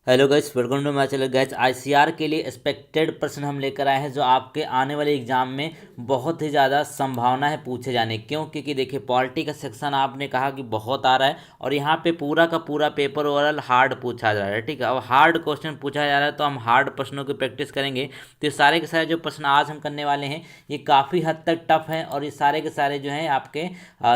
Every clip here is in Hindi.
Hello guys, welcome to my channel. Guys, ICR के लिए एक्सपेक्टेड प्रश्न हम लेकर आए हैं जो आपके आने वाले एग्जाम में बहुत ही ज़्यादा संभावना है पूछे जाने। क्यों? क्योंकि देखिए, पॉलिटी का सेक्शन आपने कहा कि बहुत आ रहा है और यहाँ पे पूरा का पूरा पेपर ओवरऑल हार्ड पूछा जा रहा है। ठीक है, अब हार्ड क्वेश्चन पूछा जा रहा है तो हम हार्ड प्रश्नों की प्रैक्टिस करेंगे। तो ये सारे के सारे जो प्रश्न आज हम करने वाले हैं ये काफ़ी हद तक टफ हैं और ये सारे के सारे जो हैं आपके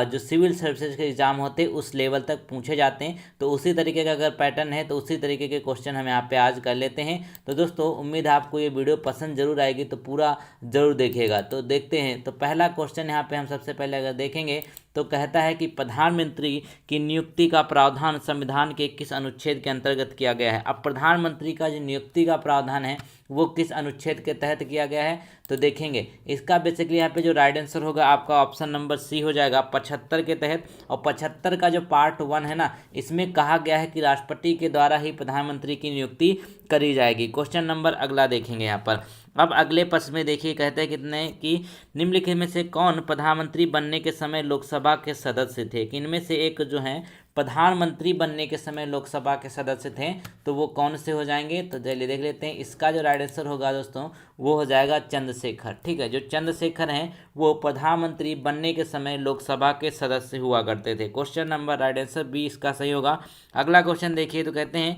जो सिविल सर्विसेज के एग्जाम होते हैं उस लेवल तक पूछे जाते हैं। तो उसी तरीके का अगर पैटर्न है तो उसी तरीके के क्वेश्चन हम यहाँ पे आज कर लेते हैं। तो दोस्तों, उम्मीद है आपको ये वीडियो पसंद जरूर आएगी, तो पूरा जरूर देखिएगा। तो देखते हैं। तो पहला क्वेश्चन यहाँ पे हम सबसे पहले अगर देखेंगे तो कहता है कि प्रधानमंत्री की नियुक्ति का प्रावधान संविधान के किस अनुच्छेद के अंतर्गत किया गया है। अब प्रधानमंत्री का जो नियुक्ति का प्रावधान है वो किस अनुच्छेद के तहत किया गया है, तो देखेंगे। इसका बेसिकली यहाँ पे जो राइट आंसर होगा आपका ऑप्शन नंबर सी हो जाएगा, 75 के तहत। और 75 का जो पार्ट 1 है ना, इसमें कहा गया है कि राष्ट्रपति के द्वारा ही प्रधानमंत्री की नियुक्ति करी जाएगी। क्वेश्चन नंबर अगला देखेंगे यहाँ पर। अब अगले प्रश्न में देखिए, कहते हैं कितने कि निम्नलिखित में से कौन प्रधानमंत्री बनने के समय लोकसभा के सदस्य थे। कि इनमें से एक जो है प्रधानमंत्री बनने के समय लोकसभा के सदस्य थे, तो वो कौन से हो जाएंगे, तो चलिए देख लेते हैं। इसका जो राइट आंसर होगा दोस्तों वो हो जाएगा चंद्रशेखर। ठीक है, जो चंद्रशेखर हैं वो प्रधानमंत्री बनने के समय लोकसभा के सदस्य हुआ करते थे। Question number right answer B इसका सही होगा। अगला क्वेश्चन देखिए, तो कहते हैं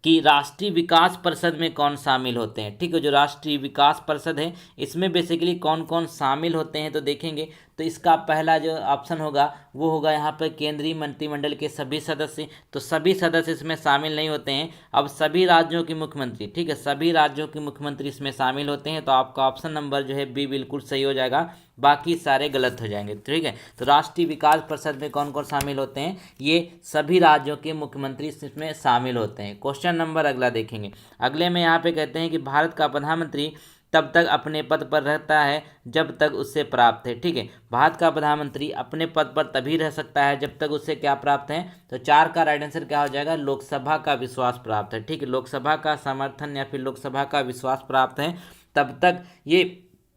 कि राष्ट्रीय विकास परिषद में कौन शामिल होते हैं। ठीक है, जो राष्ट्रीय विकास परिषद है इसमें बेसिकली कौन कौन शामिल होते हैं, तो देखेंगे। तो इसका पहला जो ऑप्शन होगा वो होगा यहाँ पर केंद्रीय मंत्रिमंडल के सभी सदस्य। तो सभी सदस्य इसमें शामिल नहीं होते हैं। अब सभी राज्यों के मुख्यमंत्री, ठीक है, सभी राज्यों के मुख्यमंत्री इसमें शामिल होते हैं। तो आपका ऑप्शन नंबर जो है बी बिल्कुल सही हो जाएगा, बाकी सारे गलत हो जाएंगे। ठीक है, तो राष्ट्रीय विकास परिषद में कौन कौन शामिल होते हैं, ये सभी राज्यों के मुख्यमंत्री इसमें शामिल होते हैं। क्वेश्चन नंबर अगला देखेंगे। अगले में यहाँ पे कहते हैं कि भारत का प्रधानमंत्री तब तक अपने पद पर रहता है जब तक उससे प्राप्त है। ठीक है, भारत का प्रधानमंत्री अपने पद पर तभी रह सकता है जब तक उससे क्या प्राप्त है, तो 4 का राइट आंसर क्या हो जाएगा, लोकसभा का विश्वास प्राप्त है। ठीक है, लोकसभा का समर्थन या फिर लोकसभा का विश्वास प्राप्त है, तब तक ये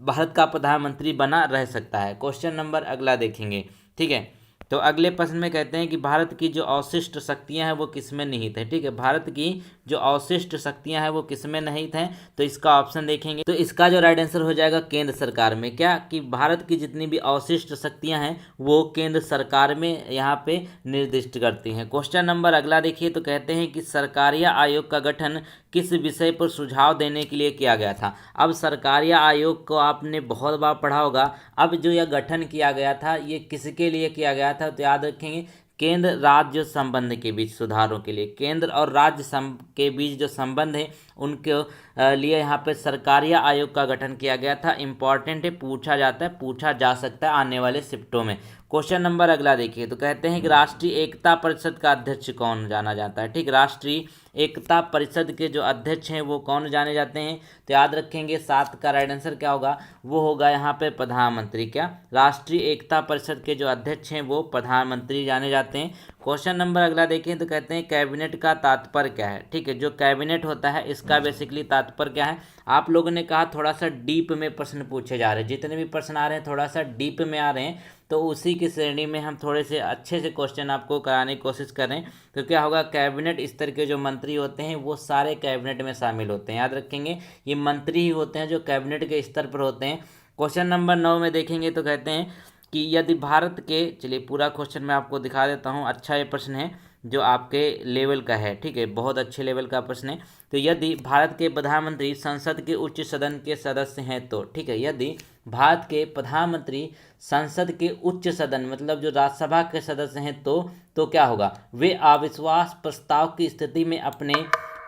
भारत का प्रधानमंत्री बना रह सकता है। क्वेश्चन नंबर अगला देखेंगे। ठीक है, तो अगले प्रश्न में कहते हैं कि भारत की जो अवशिष्ट शक्तियां हैं वो किसमें निहित है। ठीक है, भारत की जो अवशिष्ट शक्तियां हैं वो किसमें निहित हैं, तो इसका ऑप्शन देखेंगे। तो इसका जो राइट आंसर हो जाएगा केंद्र सरकार में। क्या कि भारत की जितनी भी अवशिष्ट शक्तियां हैं वो केंद्र सरकार में यहाँ पे निर्दिष्ट करती हैं। क्वेश्चन नंबर अगला देखिए, तो कहते हैं कि सरकारिया आयोग का गठन किस विषय पर सुझाव देने के लिए किया गया था। अब सरकारिया आयोग को आपने बहुत बार पढ़ा होगा। अब जो यह गठन किया गया था ये किसके लिए किया गया था, तो याद रखेंगे केंद्र राज्य संबंध के बीच सुधारों के लिए। केंद्र और राज्य के बीच जो संबंध है उनके लिए यहाँ पे सरकारिया आयोग का गठन किया गया था। इंपॉर्टेंट है, पूछा जाता है, पूछा जा सकता है आने वाले शिफ्टों में। क्वेश्चन नंबर अगला देखिए, तो कहते हैं कि राष्ट्रीय एकता परिषद का अध्यक्ष कौन जाना जाता है। ठीक, राष्ट्रीय एकता परिषद के जो अध्यक्ष हैं वो कौन जाने जाते हैं, तो याद रखेंगे 7 का राइट आंसर क्या होगा, वो होगा यहाँ पे प्रधानमंत्री। क्या राष्ट्रीय एकता परिषद के जो अध्यक्ष हैं वो प्रधानमंत्री जाने जाते हैं। क्वेश्चन नंबर अगला देखें, तो कहते हैं कैबिनेट का तात्पर्य क्या है। ठीक है, जो कैबिनेट होता है इसका बेसिकली तात्पर्य क्या है। आप लोगों ने कहा थोड़ा सा डीप में प्रश्न पूछे जा रहे हैं, जितने भी प्रश्न आ रहे हैं थोड़ा सा डीप में आ रहे हैं, तो उसी की श्रेणी में हम थोड़े से अच्छे से क्वेश्चन आपको कराने की कोशिश कर रहे हैं। तो क्या होगा, कैबिनेट स्तर के जो मंत्री होते हैं वो सारे कैबिनेट में शामिल होते हैं। याद रखेंगे ये मंत्री ही होते हैं जो कैबिनेट के स्तर पर होते हैं। क्वेश्चन नंबर 9 में देखेंगे, तो कहते हैं कि यदि भारत के, चलिए पूरा क्वेश्चन मैं आपको दिखा देता हूँ। अच्छा ये प्रश्न है जो आपके लेवल का है। ठीक है, बहुत अच्छे लेवल का प्रश्न है। तो यदि भारत के प्रधानमंत्री संसद के उच्च सदन के सदस्य हैं तो, ठीक है, यदि भारत के प्रधानमंत्री संसद के उच्च सदन मतलब जो राज्यसभा के सदस्य हैं तो क्या होगा, वे अविश्वास प्रस्ताव की स्थिति में अपने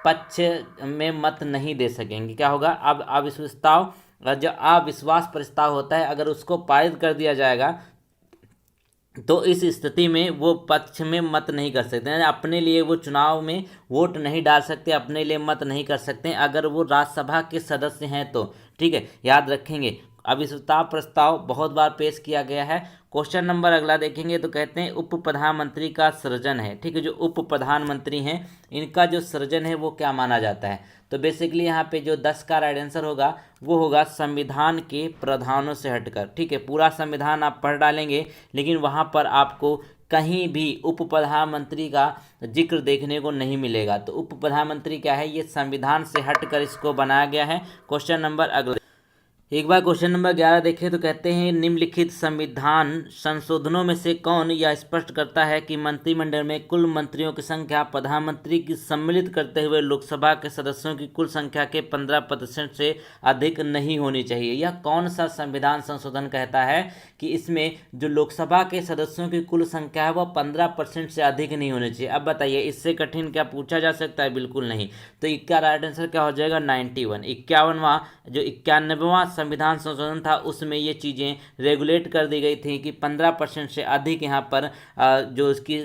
पक्ष में मत नहीं दे सकेंगे। क्या होगा, अब जो अविश्वास प्रस्ताव होता है अगर उसको पारित कर दिया जाएगा तो इस स्थिति में वो पक्ष में मत नहीं कर सकते हैं, अपने लिए वो चुनाव में वोट नहीं डाल सकते, अपने लिए मत नहीं कर सकते अगर वो राज्यसभा के सदस्य हैं तो। ठीक है, याद रखेंगे अविश्वास प्रस्ताव बहुत बार पेश किया गया है। क्वेश्चन नंबर अगला देखेंगे, तो कहते हैं उप प्रधानमंत्री का सृजन है। ठीक है, जो उप प्रधानमंत्री हैं इनका जो सृजन है वो क्या माना जाता है, तो बेसिकली यहाँ पे जो 10 का राइट आंसर होगा वो होगा संविधान के प्रावधानों से हटकर। ठीक है, पूरा संविधान आप पढ़ डालेंगे लेकिन वहाँ पर आपको कहीं भी उप प्रधानमंत्री का जिक्र देखने को नहीं मिलेगा। तो उप प्रधानमंत्री क्या है, ये संविधान से हटकर इसको बनाया गया है। क्वेश्चन नंबर अगला, एक बार क्वेश्चन नंबर 11 देखें तो कहते हैं निम्नलिखित संविधान संशोधनों में से कौन यह स्पष्ट करता है कि मंत्रिमंडल में कुल मंत्रियों की संख्या प्रधानमंत्री की सम्मिलित करते हुए लोकसभा के सदस्यों की कुल संख्या के 15% से अधिक नहीं होनी चाहिए। यह कौन सा संविधान संशोधन कहता है कि इसमें जो लोकसभा के सदस्यों की कुल संख्या है वह 15% से अधिक नहीं होनी चाहिए। अब बताइए इससे कठिन क्या पूछा जा सकता है, बिल्कुल नहीं। तो इसका राइट आंसर क्या हो जाएगा 91। 51वां जो 91वां संविधान संशोधन था उसमें ये चीज़ें रेगुलेट कर दी गई थी कि 15% से अधिक यहाँ पर जो इसकी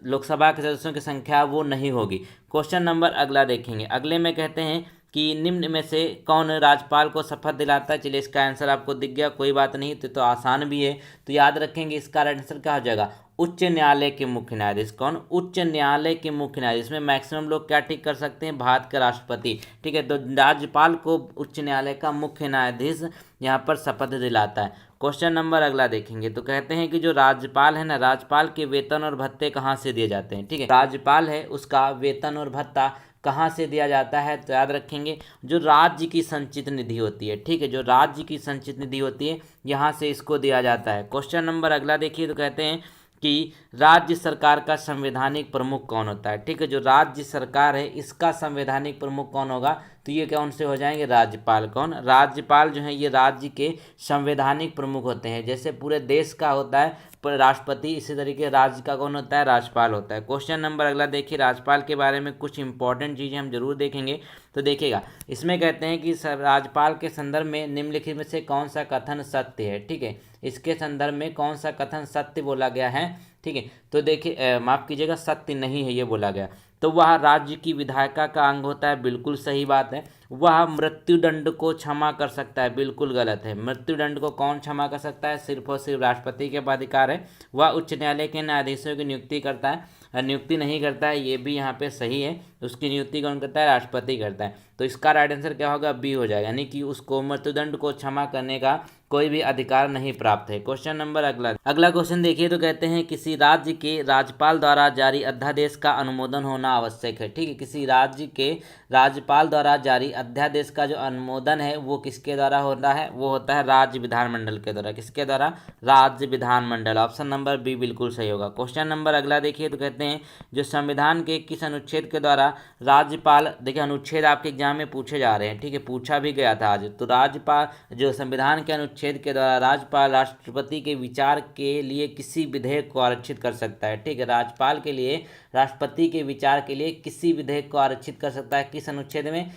लोकसभा के सदस्यों की संख्या वो नहीं होगी। क्वेश्चन नंबर अगला देखेंगे। अगले में कहते हैं कि निम्न में से कौन राज्यपाल को शपथ दिलाता है। चलिए इसका आंसर आपको दिख गया, कोई बात नहीं, तो आसान भी है। तो याद रखेंगे इसका राइट आंसर क्या हो जाएगा, उच्च न्यायालय के मुख्य न्यायाधीश। कौन, उच्च न्यायालय के मुख्य न्यायाधीश में मैक्सिमम लोग क्या ठीक कर सकते हैं, भारत के राष्ट्रपति। ठीक है, तो राज्यपाल को उच्च न्यायालय का मुख्य न्यायाधीश यहाँ पर शपथ दिलाता है। क्वेश्चन नंबर अगला देखेंगे तो कहते हैं कि जो राज्यपाल है ना, राज्यपाल के वेतन और भत्ते कहाँ से दिए जाते हैं। ठीक है, राज्यपाल है उसका वेतन और भत्ता कहाँ से दिया जाता है, तो याद रखेंगे जो राज्य की संचित निधि होती है। ठीक है, जो राज्य की संचित निधि होती है यहाँ से इसको दिया जाता है। क्वेश्चन नंबर अगला देखिए तो कहते हैं कि राज्य सरकार का संवैधानिक प्रमुख कौन होता है। ठीक है, जो राज्य सरकार है इसका संवैधानिक प्रमुख कौन होगा, तो ये कौन से हो जाएंगे, राज्यपाल। कौन, राज्यपाल जो है ये राज्य के संवैधानिक प्रमुख होते हैं। जैसे पूरे देश का होता है पर राष्ट्रपति, इसी तरीके राज्य का कौन होता है, राज्यपाल होता है। क्वेश्चन नंबर अगला देखिए, राज्यपाल के बारे में कुछ इंपॉर्टेंट चीज़ें हम जरूर देखेंगे। तो देखिएगा इसमें कहते हैं कि राज्यपाल के संदर्भ में निम्नलिखित में से कौन सा कथन सत्य है। ठीक है, इसके संदर्भ में कौन सा कथन सत्य बोला गया है। ठीक है, तो देखिए माफ़ कीजिएगा, सत्य नहीं है ये बोला गया। तो वह राज्य की विधायिका का अंग होता है, बिल्कुल सही बात है। वह मृत्युदंड को क्षमा कर सकता है, बिल्कुल गलत है। मृत्युदंड को कौन क्षमा कर सकता है, सिर्फ और सिर्फ राष्ट्रपति के अधिकार है। वह उच्च न्यायालय के न्यायाधीशों की नियुक्ति करता है, नियुक्ति नहीं करता है, ये भी यहाँ पे सही है। उसकी नियुक्ति कौन करता है, राष्ट्रपति करता है। तो इसका राइट आंसर क्या होगा, बी हो जाएगा, यानी कि उसको मृत्युदंड को क्षमा करने का कोई भी अधिकार नहीं प्राप्त है। क्वेश्चन नंबर अगला क्वेश्चन देखिए तो कहते हैं किसी राज्य के राज्यपाल द्वारा जारी अध्यादेश का अनुमोदन होना आवश्यक है। ठीक है, किसी राज्य के राज्यपाल द्वारा जारी अध्यादेश का जो अनुमोदन है वो किसके द्वारा होता है, वो होता है राज्य विधानमंडल के द्वारा। किसके द्वारा, राज्य विधानमंडल। ऑप्शन नंबर बी बिल्कुल सही होगा। क्वेश्चन नंबर अगला देखिए तो कहते हैं जो संविधान के किस अनुच्छेद के द्वारा राज्यपाल, देखिए अनुच्छेद आपके एग्जाम में पूछे जा रहे हैं। ठीक है, पूछा भी गया था आज। तो राज्यपाल जो संविधान के अनुच्छेद के द्वारा राज्यपाल राष्ट्रपति के विचार के लिए किसी विधेयक को आरक्षित कर सकता है। ठीक है, राज्यपाल के लिए राष्ट्रपति के विचार के लिए किसी विधेयक को आरक्षित कर सकता है, किस अनुच्छेद में,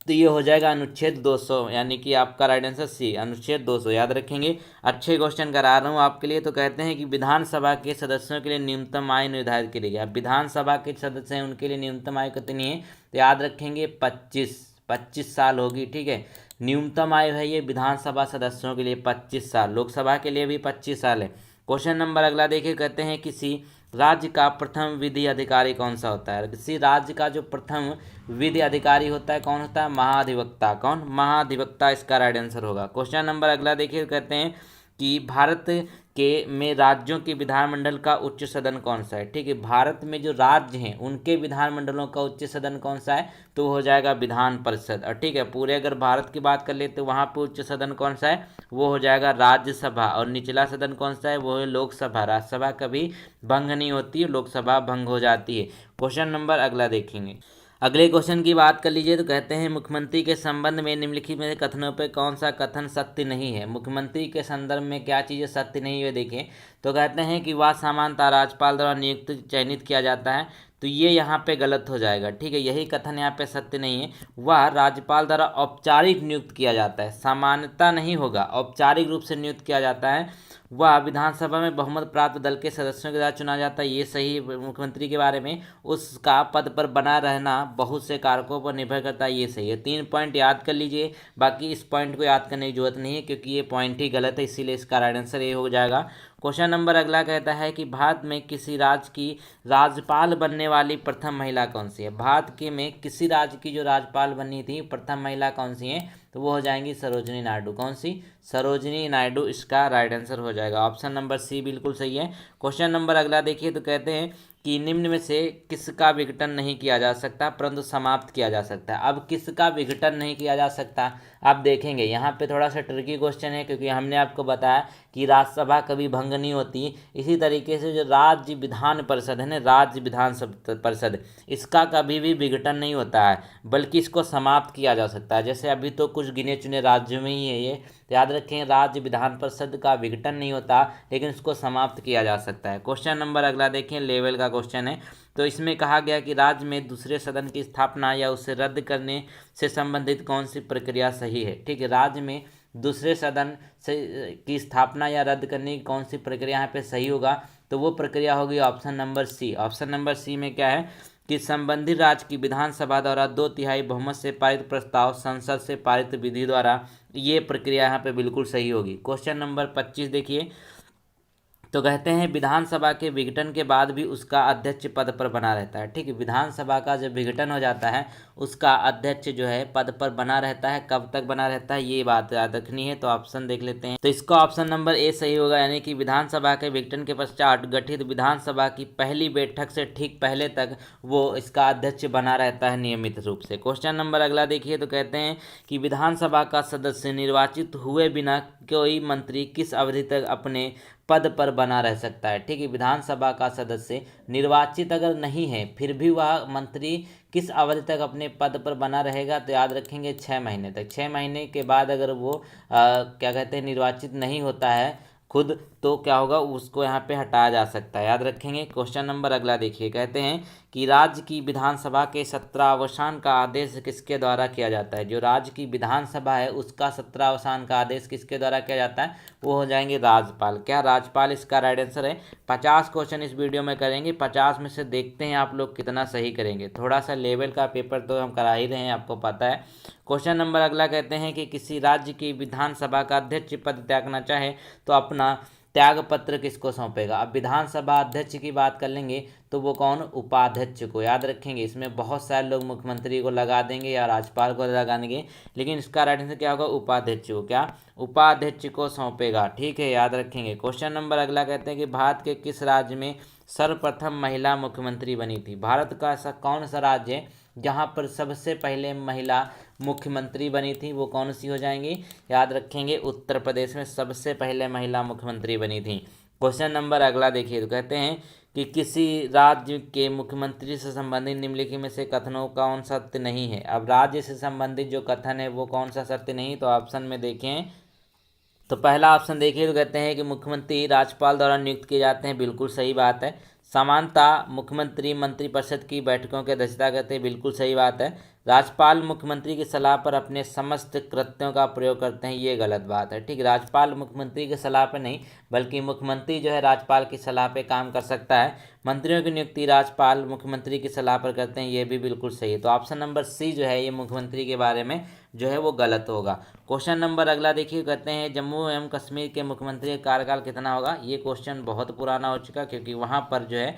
तो ये हो जाएगा अनुच्छेद 200, यानी कि आपका राइट आंसर सी, अनुच्छेद 200 याद रखेंगे। अच्छे क्वेश्चन करा रहा हूँ आपके लिए। तो कहते हैं कि विधानसभा के सदस्यों के लिए न्यूनतम आयु निर्धारित की गई है। विधानसभा के सदस्य हैं उनके लिए न्यूनतम आयु कितनी है, तो याद रखेंगे 25 साल होगी। ठीक है, न्यूनतम आयु है ये विधानसभा सदस्यों के लिए 25 साल, लोकसभा के लिए भी 25 साल है। क्वेश्चन नंबर अगला देखिए, कहते हैं किसी राज्य का प्रथम विधि अधिकारी कौन सा होता है। किसी राज्य का जो प्रथम विधि अधिकारी होता है कौन होता है, महाधिवक्ता। कौन, महाधिवक्ता इसका राइट आंसर होगा। क्वेश्चन नंबर अगला देखिए, कहते हैं कि भारत के में राज्यों के विधानमंडल का उच्च सदन कौन सा है। ठीक है, भारत में जो राज्य हैं उनके विधानमंडलों का उच्च सदन कौन सा है, तो हो जाएगा विधान परिषद। और ठीक है, पूरे अगर भारत की बात कर ले तो वहाँ पे उच्च सदन कौन सा है, वो हो जाएगा राज्यसभा। और निचला सदन कौन सा है, वो है लोकसभा। राज्यसभा कभी भंग नहीं होती है, लोकसभा भंग हो जाती है। क्वेश्चन नंबर अगला देखेंगे। अगले क्वेश्चन की बात कर लीजिए तो कहते हैं मुख्यमंत्री के संबंध में निम्नलिखित में कथनों पर कौन सा कथन सत्य नहीं है। मुख्यमंत्री के संदर्भ में क्या चीज़ें सत्य नहीं है देखें तो कहते हैं कि वह सामान्यतः राज्यपाल द्वारा नियुक्त चयनित किया जाता है, तो ये यहाँ पे गलत हो जाएगा। ठीक है, यही कथन यहाँ पे सत्य नहीं है। वह राज्यपाल द्वारा औपचारिक नियुक्त किया जाता है, सामान्यता नहीं होगा, औपचारिक रूप से नियुक्त किया जाता है। वह विधानसभा में बहुमत प्राप्त दल के सदस्यों के द्वारा चुना जाता है, ये सही। मुख्यमंत्री के बारे में उसका पद पर बना रहना बहुत से कारकों पर निर्भर करता है, ये सही है। 3 पॉइंट याद कर लीजिए, बाकी इस पॉइंट को याद करने की जरूरत नहीं है क्योंकि ये पॉइंट ही गलत है, इसीलिए इसका राइट आंसर ये हो जाएगा। क्वेश्चन नंबर अगला कहता है कि भारत में किसी राज्य की राज्यपाल बनने वाली प्रथम महिला कौन सी है। भारत के में किसी राज्य की जो राज्यपाल बनी थी प्रथम महिला कौन सी है, तो वो हो जाएंगी सरोजिनी नायडू। कौन सी? सरोजिनी नायडू इसका राइट आंसर हो जाएगा। ऑप्शन नंबर सी बिल्कुल सही है। क्वेश्चन नंबर अगला देखिए, तो कहते हैं कि निम्न में से किसका विघटन नहीं किया जा सकता परंतु समाप्त किया जा सकता है। अब किसका विघटन नहीं किया जा सकता, आप देखेंगे यहाँ पे थोड़ा सा ट्रिकी क्वेश्चन है, क्योंकि हमने आपको बताया कि राज्यसभा कभी भंग नहीं होती। इसी तरीके से जो राज्य विधान परिषद है ना, राज्य विधान परिषद, इसका कभी भी विघटन नहीं होता है, बल्कि इसको समाप्त किया जा सकता है। जैसे अभी तो कुछ गिने चुने राज्यों में ही है ये, तो याद रखें राज्य विधान परिषद का विघटन नहीं होता, लेकिन इसको समाप्त किया जा सकता है। क्वेश्चन नंबर अगला देखें, लेवल का क्वेश्चन है। तो इसमें कहा गया कि राज्य में दूसरे सदन की स्थापना या उसे रद्द करने से संबंधित कौन सी प्रक्रिया सही है। ठीक है, राज्य में दूसरे सदन से की स्थापना या रद्द करने की कौन सी प्रक्रिया यहाँ पे सही होगा, तो वो प्रक्रिया होगी option number C. Option number C में क्या है कि संबंधित राज्य की विधानसभा द्वारा 2/3 बहुमत से पारित प्रस्ताव संसद से पारित विधि द्वारा, ये प्रक्रिया यहाँ पे बिल्कुल सही होगी। क्वेश्चन नंबर 25 देखिए, तो कहते हैं विधानसभा के विघटन के बाद भी उसका अध्यक्ष पद पर बना रहता है। ठीक है, विधानसभा का जब विघटन हो जाता है उसका अध्यक्ष जो है पद पर बना रहता है। कब तक बना रहता है ये बात याद रखनी है। तो ऑप्शन देख लेते हैं, तो इसका ऑप्शन नंबर ए सही होगा, यानी कि विधानसभा के विघटन के पश्चात गठित विधानसभा की पहली बैठक से ठीक पहले तक वो इसका अध्यक्ष बना रहता है नियमित रूप से। क्वेश्चन नंबर अगला देखिए, तो कहते हैं कि विधानसभा का सदस्य निर्वाचित हुए बिना कोई मंत्री किस अवधि तक अपने पद पर बना रह सकता है। ठीक है, विधानसभा का सदस्य निर्वाचित अगर नहीं है फिर भी वह मंत्री किस अवधि तक अपने पद पर बना रहेगा, तो याद रखेंगे 6 महीने तक। 6 महीने के बाद अगर वो क्या कहते हैं निर्वाचित नहीं होता है खुद, तो क्या होगा उसको यहाँ पे हटाया जा सकता है, याद रखेंगे। क्वेश्चन नंबर अगला देखिए, कहते हैं कि राज्य की विधानसभा के सत्रावसान का आदेश किसके द्वारा किया जाता है। जो राज्य की विधानसभा है उसका सत्रावसान का आदेश किसके द्वारा किया जाता है, वो हो जाएंगे राज्यपाल। क्या राज्यपाल इसका राइट आंसर है। 50 क्वेश्चन इस वीडियो में करेंगे, 50 में से देखते हैं आप लोग कितना सही करेंगे। थोड़ा सा लेवल का पेपर तो हम करा ही रहे हैं, आपको पता है। क्वेश्चन नंबर अगला कहते हैं कि किसी राज्य की विधानसभा का अध्यक्ष पद त्यागना चाहे तो अपना त्याग पत्र किसको सौंपेगा। अब विधानसभा अध्यक्ष की बात कर लेंगे तो वो कौन, उपाध्यक्ष को, याद रखेंगे। इसमें बहुत सारे लोग मुख्यमंत्री को लगा देंगे या राज्यपाल को लगा देंगे, लेकिन इसका राइट आंसर क्या होगा, उपाध्यक्ष को, क्या उपाध्यक्ष को सौंपेगा। ठीक है, याद रखेंगे। क्वेश्चन नंबर अगला कहते हैं कि भारत के किस राज्य में सर्वप्रथम महिला मुख्यमंत्री बनी थी। भारत का ऐसा कौन सा राज्य है जहाँ पर सबसे पहले महिला मुख्यमंत्री बनी थी, वो कौन सी हो जाएंगी, याद रखेंगे उत्तर प्रदेश में सबसे पहले महिला मुख्यमंत्री बनी थी। क्वेश्चन नंबर अगला देखिए, तो कहते हैं कि किसी राज्य के मुख्यमंत्री से संबंधित निम्नलिखित में से कथनों का कौन सा सत्य नहीं है। अब राज्य से संबंधित जो कथन है वो कौन सा सत्य नहीं, तो ऑप्शन में देखें, तो पहला ऑप्शन देखिए, तो कहते हैं कि मुख्यमंत्री राज्यपाल द्वारा नियुक्त किए जाते हैं, बिल्कुल सही बात है। समानता मुख्यमंत्री मंत्रिपरिषद की बैठकों की अध्यक्षता करते हैं, बिल्कुल सही बात है। राज्यपाल मुख्यमंत्री की सलाह पर अपने समस्त कृत्यों का प्रयोग करते हैं, ये गलत बात है। ठीक, राज्यपाल मुख्यमंत्री की सलाह पर नहीं, बल्कि मुख्यमंत्री जो है राज्यपाल की सलाह पे काम कर सकता है। मंत्रियों की नियुक्ति राज्यपाल मुख्यमंत्री की सलाह पर करते हैं, ये भी बिल्कुल सही है। तो ऑप्शन नंबर सी जो है ये मुख्यमंत्री के बारे में जो है वो गलत होगा। क्वेश्चन नंबर अगला देखिए, कहते हैं जम्मू एवं कश्मीर के मुख्यमंत्री का कार्यकाल कितना होगा। ये क्वेश्चन बहुत पुराना हो चुका, क्योंकि वहाँ पर जो है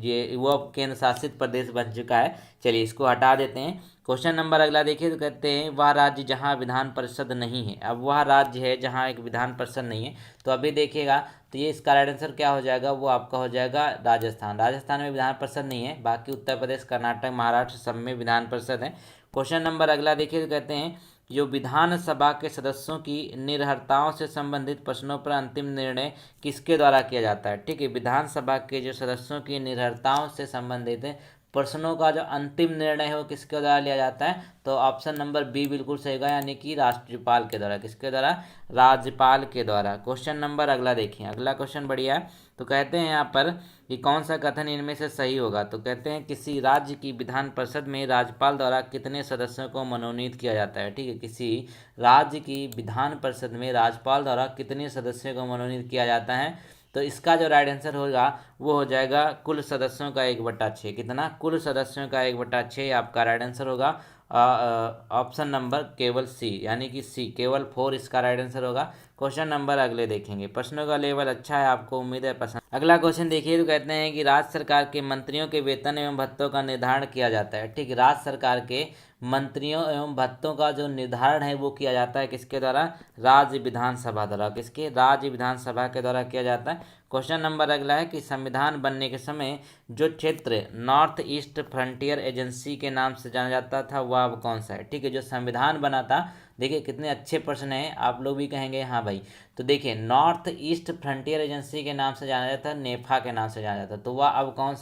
ये वो केंद्र शासित प्रदेश बन चुका है। चलिए इसको हटा देते हैं। क्वेश्चन नंबर अगला देखिए, तो कहते हैं वह राज्य जहाँ विधान परिषद नहीं है। अब वह राज्य है जहाँ एक विधान परिषद नहीं है, तो अभी देखिएगा तो ये इसका राइट आंसर क्या हो जाएगा, वो आपका हो जाएगा राजस्थान। राजस्थान में विधान परिषद नहीं है, बाकी उत्तर प्रदेश, कर्नाटक, महाराष्ट्र सब में विधान परिषद है। क्वेश्चन नंबर अगला देखिए, तो कहते हैं जो विधानसभा के सदस्यों की निर्भरताओं से संबंधित प्रश्नों पर अंतिम निर्णय किसके द्वारा किया जाता है। ठीक है, विधानसभा के जो सदस्यों की निर्भरताओं से संबंधित प्रश्नों का जो अंतिम निर्णय है वो किसके द्वारा लिया जाता है, तो ऑप्शन नंबर बी बिल्कुल सही होगा, यानी कि राज्यपाल के द्वारा। किसके द्वारा, राज्यपाल के द्वारा। क्वेश्चन नंबर अगला देखिए, अगला क्वेश्चन बढ़िया है। तो कहते हैं यहाँ पर कि कौन सा कथन इनमें से सही होगा, तो कहते हैं किसी राज्य की विधान परिषद में राज्यपाल द्वारा कितने सदस्यों को मनोनीत किया जाता है। ठीक है, किसी राज्य की विधान परिषद में राज्यपाल द्वारा कितने सदस्यों को मनोनीत किया जाता है, तो इसका जो राइट आंसर होगा वो हो जाएगा कुल सदस्यों का 1/6। कितना, कुल सदस्यों का 1/6 आपका राइट आंसर होगा। ऑप्शन नंबर केवल सी, यानी कि सी केवल 4 इसका राइट आंसर होगा। क्वेश्चन नंबर अगले देखेंगे। प्रश्नों का लेवल अच्छा है, आपको उम्मीद है पसंद। अगला क्वेश्चन देखिए, तो कहते हैं कि राज्य सरकार के मंत्रियों के वेतन एवं भत्तों का निर्धारण किया जाता है। ठीक, राज्य सरकार के मंत्रियों एवं भत्तों का जो निर्धारण है वो किया जाता है किसके द्वारा? राज्य विधानसभा द्वारा। किसके? राज्य विधानसभा के द्वारा किया जाता है। क्वेश्चन नंबर अगला है कि संविधान बनने के समय जो क्षेत्र नॉर्थ ईस्ट फ्रंटियर एजेंसी के नाम से जाना जाता था वह अब कौन सा है? ठीक है, जो संविधान बना था, देखिए कितने अच्छे प्रश्न हैं, आप लोग भी कहेंगे हाँ भाई। तो देखिए नॉर्थ ईस्ट फ्रंटियर एजेंसी के नाम से जाना जाता है, नेफा के नाम से जाना जाता है, तो वह अब कौन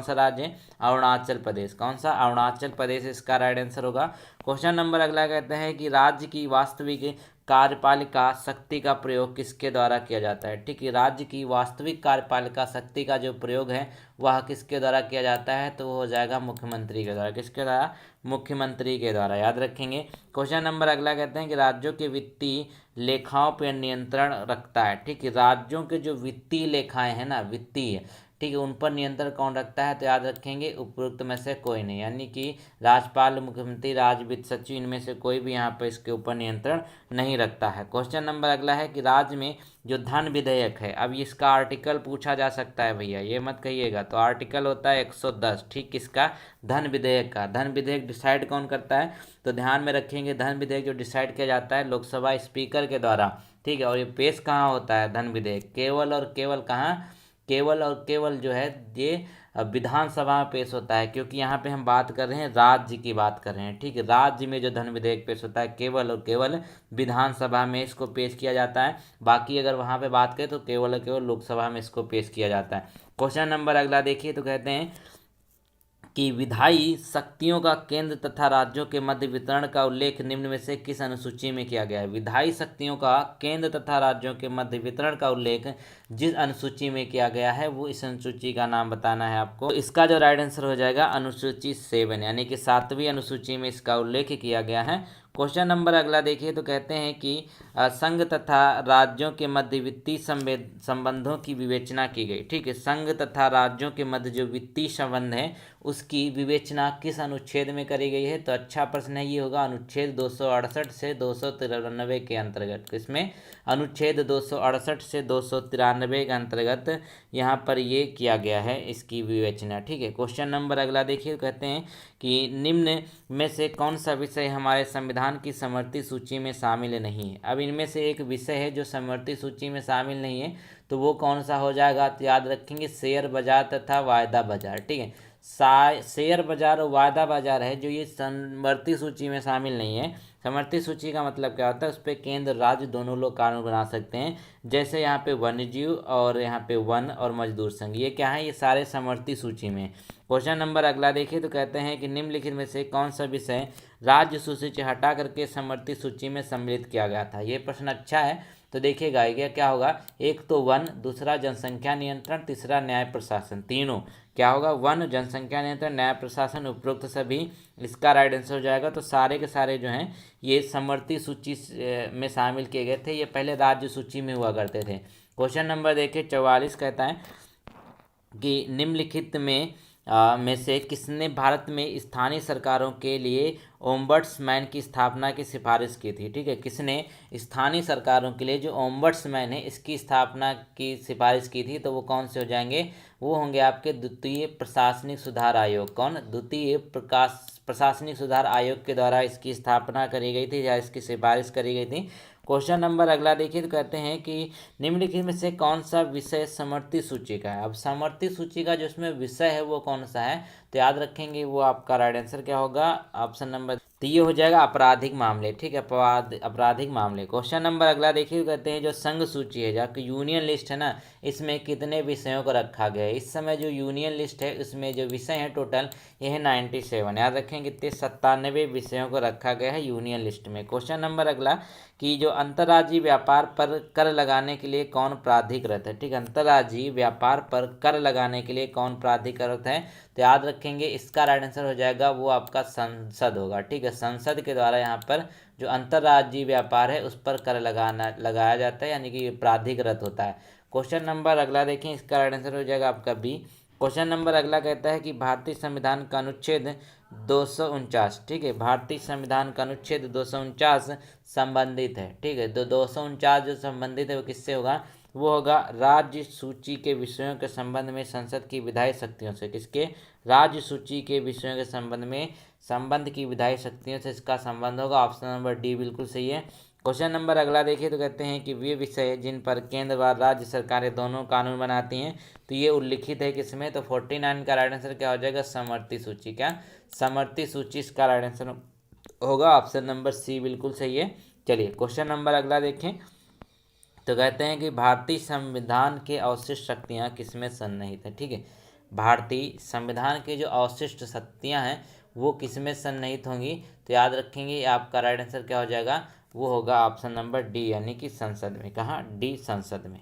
सा राज्य है? अरुणाचल प्रदेश। कौन सा? अरुणाचल प्रदेश इसका राइट आंसर होगा। क्वेश्चन नंबर अगला कहते हैं कि राज्य की वास्तविक कार्यपालिका शक्ति का प्रयोग किसके द्वारा किया जाता है? ठीक है, राज्य की वास्तविक कार्यपालिका शक्ति का जो प्रयोग है वह किसके द्वारा किया जाता है? तो वो हो जाएगा मुख्यमंत्री के द्वारा। किसके द्वारा? मुख्यमंत्री के द्वारा, याद रखेंगे। क्वेश्चन नंबर अगला कहते हैं कि राज्यों के वित्तीय लेखाओं पर नियंत्रण रखता है। ठीक है, राज्यों के जो वित्तीय लेखाएं हैं ना, वित्तीय, ठीक है, उन पर नियंत्रण कौन रखता है? तो याद रखेंगे उपरोक्त में से कोई नहीं, यानी कि राज्यपाल, मुख्यमंत्री, राज्य वित्त सचिव, इनमें से कोई भी यहाँ पर इसके ऊपर नियंत्रण नहीं रखता है। क्वेश्चन नंबर अगला है कि राज्य में जो धन विधेयक है, अब इसका आर्टिकल पूछा जा सकता है भैया, ये मत कहिएगा। तो आर्टिकल होता है 110। ठीक, किसका? धन विधेयक का। धन विधेयक डिसाइड कौन करता है? तो ध्यान में रखेंगे, धन विधेयक जो डिसाइड किया जाता है लोकसभा स्पीकर के द्वारा। ठीक है, और ये पेश कहाँ होता है धन विधेयक? केवल और केवल कहाँ? केवल और केवल जो है ये विधानसभा में पेश होता है, क्योंकि यहाँ पे हम बात कर रहे हैं राज्य की बात कर रहे हैं। ठीक है, राज्य में जो धन विधेयक पेश होता है केवल और केवल विधानसभा में इसको पेश किया जाता है। बाकी अगर वहाँ पे बात करें तो केवल और केवल लोकसभा में इसको पेश किया जाता है। क्वेश्चन नंबर अगला देखिए, तो कहते हैं कि विधायी शक्तियों का केंद्र तथा राज्यों के मध्य वितरण का उल्लेख निम्न में से किस अनुसूची में किया गया है? विधायी शक्तियों का केंद्र तथा राज्यों के मध्य वितरण का उल्लेख जिस अनुसूची में किया गया है वो इस अनुसूची का नाम बताना है आपको। तो इसका जो राइट आंसर हो जाएगा अनुसूची 7, यानी कि 7वीं अनुसूची में इसका उल्लेख किया गया है। क्वेश्चन नंबर अगला देखिए, तो कहते हैं कि संघ तथा राज्यों के मध्य वित्तीय संबंधों की विवेचना की गई। ठीक है, संघ तथा राज्यों के मध्य जो वित्तीय संबंध है उसकी विवेचना किस अनुच्छेद में करी गई है? तो अच्छा प्रश्न है, ये होगा अनुच्छेद 268 से 293 के अंतर्गत। इसमें अनुच्छेद 268 से 293 के अंतर्गत यहाँ पर ये किया गया है इसकी विवेचना। ठीक है, क्वेश्चन नंबर अगला देखिए, कहते हैं कि निम्न में से कौन सा विषय हमारे संविधान की समवर्ती सूची में शामिल नहीं है? अब इनमें से एक विषय है जो समवर्ती सूची में शामिल नहीं है, तो वो कौन सा हो जाएगा? तो याद रखेंगे शेयर बाजार तथा वायदा बाजार। ठीक है, शेयर बाजार और वायदा बाजार है जो ये समवर्ती सूची में शामिल नहीं है। समवर्ती सूची का मतलब क्या होता है? उस पर केंद्र राज्य दोनों लोग कानून बना सकते हैं, जैसे यहाँ पे वन्यजीव और यहाँ पे वन और मजदूर संघ, ये क्या है? ये सारे समवर्ती सूची में। क्वेश्चन नंबर अगला देखिए, तो कहते हैं कि निम्नलिखित में से कौन सा विषय राज्य सूची से हटा करके समवर्ती सूची में सम्मिलित किया गया था? ये प्रश्न अच्छा है, तो देखिएगा ये क्या होगा? एक तो वन, दूसरा जनसंख्या नियंत्रण, तीसरा न्याय प्रशासन। तीनों क्या होगा? वन, जनसंख्या नियंत्रण, न्याय प्रशासन, उपरोक्त सभी, इसका राइट आंसर हो जाएगा। तो सारे के सारे जो हैं ये समवर्ती सूची में शामिल किए गए थे, ये पहले राज्य सूची में हुआ करते थे। क्वेश्चन नंबर देखिए 44 कहता है कि निम्नलिखित में से किसने भारत में स्थानीय सरकारों के लिए ओम्बड्समैन की स्थापना की सिफारिश की थी? ठीक है, किसने स्थानीय सरकारों के लिए जो ओम्बड्समैन है इसकी स्थापना की सिफारिश की थी? तो वो कौन से हो जाएंगे? वो होंगे आपके द्वितीय प्रशासनिक सुधार आयोग। कौन? द्वितीय प्रशासनिक सुधार आयोग के द्वारा इसकी स्थापना करी गई थी या इसकी सिफारिश करी गई थी। क्वेश्चन नंबर अगला देखिए, तो कहते हैं कि निम्नलिखित में से कौन सा विषय समवर्ती सूची का है? अब समवर्ती सूची का जो इसमें विषय है वो कौन सा है? तो याद रखेंगे वो आपका राइट आंसर क्या होगा? ऑप्शन नंबर, तो ये हो जाएगा आपराधिक मामले। ठीक है, आपराधिक मामले। क्वेश्चन नंबर अगला देखिए, कहते हैं जो संघ सूची है, जहाँ यूनियन लिस्ट है ना, इसमें कितने विषयों को रखा गया है? इस समय जो यूनियन लिस्ट है उसमें जो विषय है टोटल ये है 97। याद रखें कितने? 97 विषयों को रखा गया है यूनियन लिस्ट में। क्वेश्चन नंबर अगला कि जो अंतर्राज्यीय व्यापार पर कर लगाने के लिए कौन प्राधिकृत है? ठीक है, अंतर्राज्यीय व्यापार पर कर लगाने के लिए कौन प्राधिकृत है? तो याद रखेंगे इसका राइट आंसर हो जाएगा वो आपका संसद होगा। ठीक है, संसद के द्वारा यहाँ पर जो अंतर्राज्यीय व्यापार है उस पर कर लगाया जाता है, यानी कि ये प्राधिकृत होता है। क्वेश्चन नंबर अगला देखें, इसका राइट आंसर हो जाएगा आपका बी, क्वेश्चन नंबर अगला कहता है कि भारतीय संविधान का अनुच्छेद 249, ठीक है, भारतीय संविधान का अनुच्छेद 249 संबंधित है, ठीक है। तो 249 जो संबंधित है वो किससे होगा, वो होगा राज्य सूची के विषयों के संबंध में संसद की विधायी शक्तियों से। किसके, राज्य सूची के विषयों के संबंध की विधायी शक्तियों से इसका संबंध होगा। ऑप्शन नंबर डी बिल्कुल सही है। क्वेश्चन नंबर अगला देखिए तो कहते हैं कि वे विषय जिन पर केंद्र व राज्य सरकारें दोनों कानून बनाती हैं तो ये उल्लिखित है किसमें, तो 49 का राइट आंसर क्या हो जाएगा, समवर्ती सूची। क्या, समवर्ती सूची इसका राइट आंसर होगा। ऑप्शन नंबर सी बिल्कुल सही है। चलिए क्वेश्चन नंबर अगला देखें तो कहते हैं कि भारतीय संविधान के अवशिष्ट शक्तियाँ किसमें सन्निहित है, ठीक है। भारतीय संविधान के जो अवशिष्ट शक्तियाँ हैं वो किसमें सन्निहित होंगी, तो याद रखेंगे आपका राइट आंसर क्या हो जाएगा, वो होगा ऑप्शन नंबर डी यानी कि संसद में। कहाँ, डी संसद में।